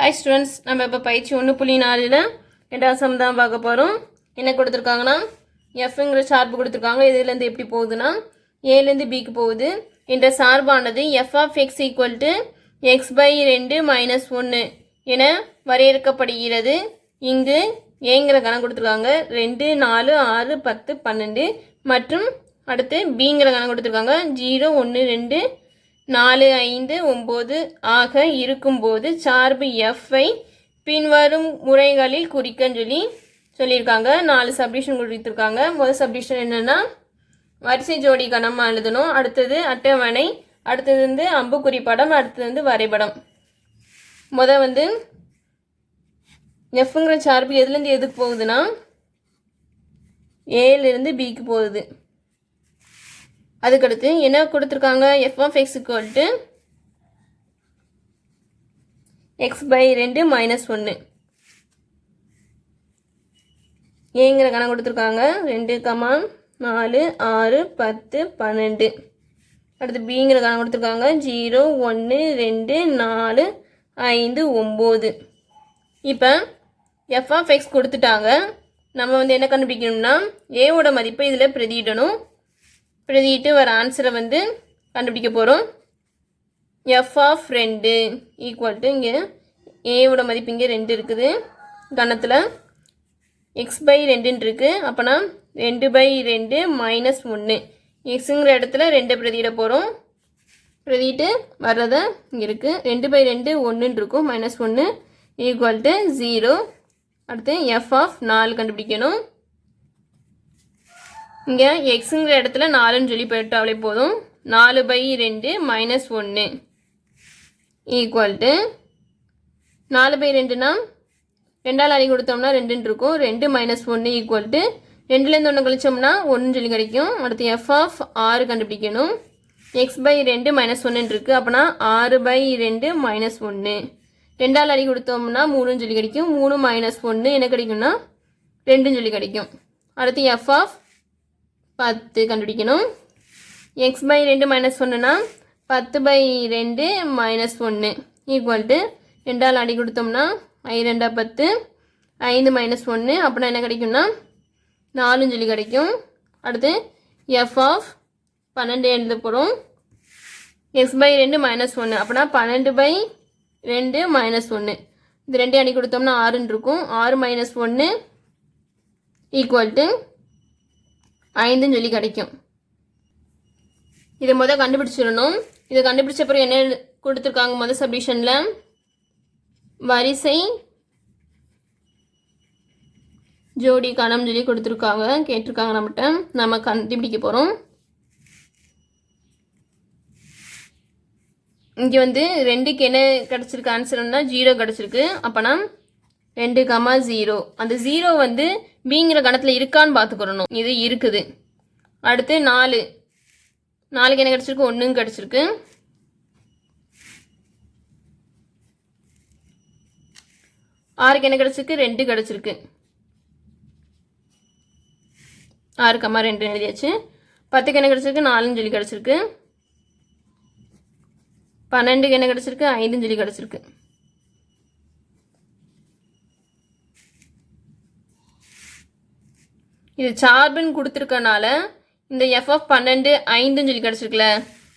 Hi students, நம்ம இப்போ பயிற்சி 1.4 ரெண்டாவது சம் தான் பார்க்க போகிறோம். என்ன கொடுத்துருக்காங்கன்னா எஃப்ங்கிற சார்பு கொடுத்துருக்காங்க. இதுலேருந்து எப்படி போகுதுன்னா ஏலேருந்து பிக்கு போகுது. இந்த சார்பானது f of x equal to x/2 - 1 என வரையறுக்கப்படுகிறது. இங்கு ஏங்கிற கணக்கு கொடுத்துருக்காங்க 2, 4, 6, 10, 12 மற்றும் அடுத்து பிங்கிற கணக்கு கொடுத்துருக்காங்க 0, 1, 2, 4, 5, 9 ஆக இருக்கும்போது சார்பு எஃப்ஐ பின்வரும் முறைகளில் குறிக்கன்னு சொல்லியிருக்காங்க. 4 சப்டிஷன் கொடுத்துருக்காங்க. முதல் சப்டிஷன் என்னென்னா வரிசை ஜோடி கணமாக எழுதணும். அடுத்தது அட்டவணை, அடுத்தது வந்து அம்புக்குறி படம், அடுத்தது வந்து வரைபடம். எஃப்ங்கிற சார்பு எதுலேருந்து எதுக்கு போகுதுன்னா ஏலேருந்து பிக்கு போகுது. அதுக்கடுத்து என்ன கொடுத்துருக்காங்க, f of x equal to x/2 - 1 ஏங்கிற கணக்கு கொடுத்துருக்காங்க 2, 4, 6, 10, 12. அடுத்து பிங்கிற கணக்கு கொடுத்துருக்காங்க 0, 1, 2, 4, 5, 9. இப்போ எஃப் ஆஃப் எக்ஸ் கொடுத்துட்டாங்க. நம்ம வந்து என்ன கண்டுபிடிக்கணும்னா ஏவோட மதிப்பை இதில் பிரதியிடணும். பிரதிட்டு வர ஆன்சரை வந்து கண்டுபிடிக்க போகிறோம். எஃப் ஆஃப் 2 ஈக்குவல் டு இங்கே ஏவோட மதிப்பு இங்கே 2 இருக்குது கணத்தில், x/2 இருக்குது. அப்போனா 2/2 - 1 எக்ஸுங்கிற இடத்துல 2 பிரதியிட போகிறோம். பிரதிட்டு வர்றதை இங்கே இருக்குது 2/2 1 இருக்கும், -1 ஈக்குவல் டு 0. அடுத்து எஃப் ஆஃப் 4 கண்டுபிடிக்கணும். இங்கே எக்ஸுங்கிற இடத்துல 4ன்னு சொல்லி போயிட்டாலே போதும். 4/2 - 1 ஈக்குவல் டு 4/2னா 2ஆல் அடி கொடுத்தோம்னா 2 இருக்கும். 2 - 1 ஈக்குவல் டு 2லேருந்து 1 கழிச்சோம்னா 1 சொல்லி கிடைக்கும். அடுத்து எஃப் ஆஃப் 6 கண்டுபிடிக்கணும். x/2 - 1 இருக்குது. அப்போனா 6/2 - 1 2ஆல் அடி கொடுத்தோம்னா 3ன்னு சொல்லி கிடைக்கும். 3 - 1 என்ன கிடைக்கும்னா 2ன்னு சொல்லி கிடைக்கும். அடுத்து எஃப் ஆஃப் 10 கண்டுபிடிக்கணும். x/2 - 1னா 10/2 - 1 ஈக்குவல் டு 2ஆல் அடி கொடுத்தோம்னா 2 10, 5 - 1 அப்படின்னா என்ன கிடைக்கும்னா 4ன்னு சொல்லி கிடைக்கும். அடுத்து எஃப் ஆஃப் 12 எழுத போகிறோம். x/2 - 1 அப்படின்னா 12/2 - 1 இது 2 அடி கொடுத்தோம்னா 6ன்னு இருக்கும். 6 - 1 ஈக்குவல் டு 5ன்னு சொல்லி கிடைக்கும். இதை முதல் கண்டுபிடிச்சிடணும். இதை கண்டுபிடிச்ச பிறகு என்ன கொடுத்துருக்காங்க, முதல் சப்டிஷனில் வரிசை ஜோடி கணம் சொல்லி கொடுத்துருக்காங்க, கேட்டிருக்காங்க நம்மகிட்ட. நம்ம கண்டுபிடிக்க போகிறோம். இங்கே வந்து 2க்கு என்ன கிடச்சிருக்கு ஆன்சர்னா 0 கிடச்சிருக்கு. அப்போனா 2, 0 அந்த 0 வந்து பிங்கிற கணத்தில் இருக்கான்னு பார்த்துக்கிறணும். இது இருக்குது. அடுத்து 4க்கு என்ன கிடச்சிருக்கு, 1 கிடச்சிருக்கு. ஆறுக்கு என்ன கிடச்சிருக்கு, 2 கிடச்சிருக்கு. 6, 2 எழுதியாச்சு. 10க்கு என்ன கிடச்சிருக்கு, 4ன்னு சொல்லி கிடச்சிருக்கு. 12க்கு என்ன கிடச்சிருக்கு, 5ன்னு சொல்லி கிடச்சிருக்கு. இது சார்புன்னு கொடுத்துருக்கனால இந்த எஃப் ஆஃப் 12 5ன்னு சொல்லி கிடச்சிருக்குல்ல,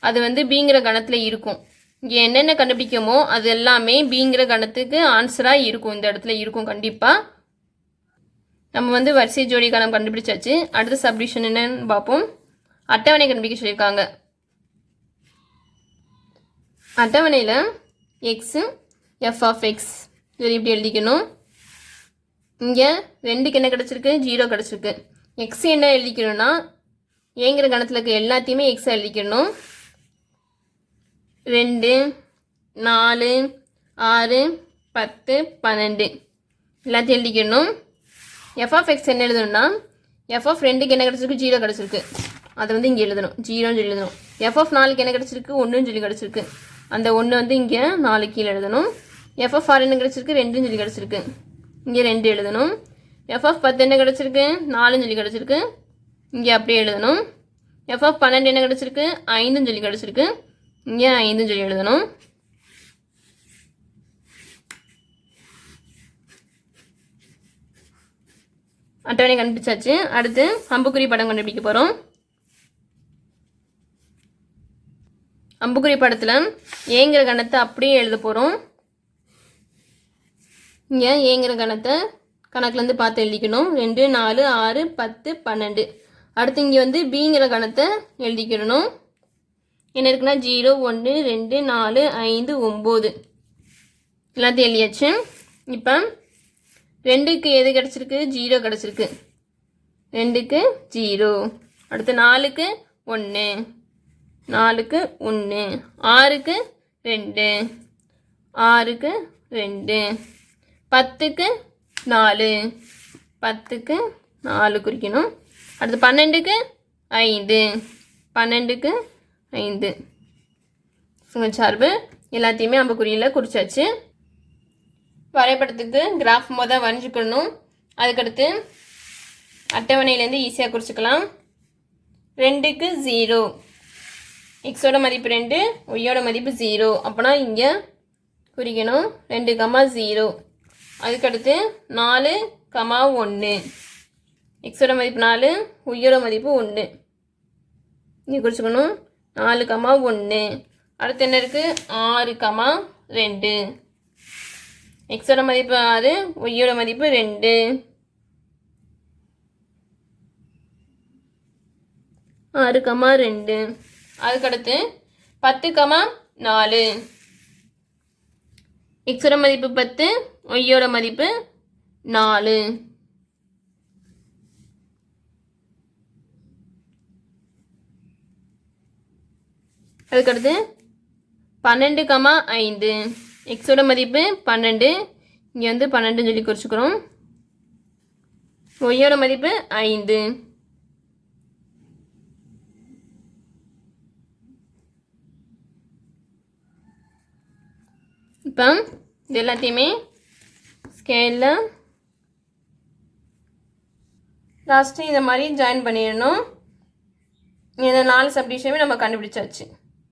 அது வந்து பிங்கிற கணத்தில் இருக்கும். இங்கே என்னென்ன கண்டுபிடிக்குமோ அது எல்லாமே பிங்கிற கணத்துக்கு ஆன்சராக இருக்கும். இந்த இடத்துல இருக்கும் கண்டிப்பாக. நம்ம வந்து வரிசை ஜோடி கணம் கண்டுபிடிச்சாச்சு. அடுத்த சப்டிஷன் என்னன்னு பார்ப்போம். அட்டவணை கண்டுபிடிக்க சொல்லியிருக்காங்க. அட்டவணையில் எக்ஸு எஃப் ஆஃப் எக்ஸ் இது இப்படி எழுதிக்கணும். இங்கே 2க்கு என்ன கிடச்சிருக்கு, 0 கிடச்சிருக்கு. எக்ஸ் என்ன எழுதிக்கணும்னா ஏங்கிற கணத்தில் இருக்க எல்லாத்தையுமே எக்ஸை எழுதிக்கணும். 2, 4, 6, 10, 12 எல்லாத்தையும் எழுதிக்கணும். எஃப் ஆஃப் எக்ஸ் என்ன எழுதணும்னா எஃப் ஆஃப் 2க்கு என்ன கிடச்சிருக்கு, 0 கிடச்சிருக்கு. அதை வந்து இங்கே எழுதணும், 0ன்னு சொல்லி எழுதணும். எஃப் ஆஃப் 4க்கு என்ன கிடச்சிருக்கு, 1ன்னு சொல்லி கிடச்சிருக்கு. அந்த 1 வந்து இங்கே 4 கீழே எழுதணும். எஃப் ஆஃப் 6 என்ன கிடச்சிருக்கு, 2ன்னு சொல்லி கிடச்சிருக்கு. இங்கே 2 எழுதணும். எஃப் ஆஃப் 10 என்ன கிடச்சிருக்கு, 4ன்னு சொல்லி கிடச்சிருக்கு. இங்கே அப்படியே எழுதணும். எஃப் ஆஃப் 12 என்ன கிடச்சிருக்கு, 5ன்னு சொல்லி கிடச்சிருக்கு. இங்கே 5ன்னு சொல்லி எழுதணும். அட்டவணை கண்டுபிடிச்சாச்சு. அடுத்து அம்புக்குறி படம் கண்டுபிடிக்க போகிறோம். அம்புக்குறி படத்தில் ஏங்கிற கணத்தை அப்படியே எழுத போகிறோம். இங்கே ஏங்கிற கணத்தை கணக்குலேருந்து பார்த்து எழுதிக்கணும். 2 4 6 10 12. அடுத்து இங்கே வந்து பிங்கிற கணத்தை எழுதிக்கிடணும். என்ன இருக்குன்னா 0 1 2 4 5 9 எல்லாத்தையும் எழுதியாச்சு. இப்போ 2க்கு எது கிடச்சிருக்கு? 0 கிடச்சிருக்கு. 2க்கு 0. அடுத்து 4க்கு 1, 4க்கு 1, 6க்கு 2, 6க்கு 2, 10க்கு 4, 10க்கு 4 குறிக்கணும். அடுத்து 12க்கு 5, 12க்கு 5. சார்பு எல்லாத்தையுமே அம்புக்குறியில் குறிச்சாச்சு. வரைபடத்துக்கு கிராஃப் மொதல் வரைஞ்சிக்கணும். அதுக்கடுத்து அட்டவணையிலேருந்து ஈஸியாக குறிச்சிக்கலாம். 2க்கு 0, எக்ஸோட மதிப்பு 2, ஒய்யோட மதிப்பு 0. அப்போனா இங்கே குறிக்கணும் 2, 0. அதுக்கடுத்து 4, 1, எக்ஸோட மதிப்பு 4, ஒய்யோட மதிப்பு 1. இங்கே குறிச்சிக்கணும் 4, 1. அடுத்து என்ன இருக்குது? 6, 2, எக்ஸோட மதிப்பு 6, ஒய்யோட மதிப்பு 2. 6, 2. அதுக்கடுத்து 10, 4, எக்ஸோட மதிப்பு 10, ஒய்யோட மதிப்பு 4. அதுக்கடுத்து 12, 5, எக்ஸோட மதிப்பு 12, இங்கே வந்து 12 சொல்லி குறிச்சுக்கிறோம். ஒய்யோட மதிப்பு 5. இப்போ இது எல்லாத்தையுமே ஸ்கேலில் லாஸ்ட்டு இதை மாதிரி ஜாயின் பண்ணிடணும். இந்த 4 சப்டிவிஷனுமே நம்ம கண்டுபிடிச்சாச்சு.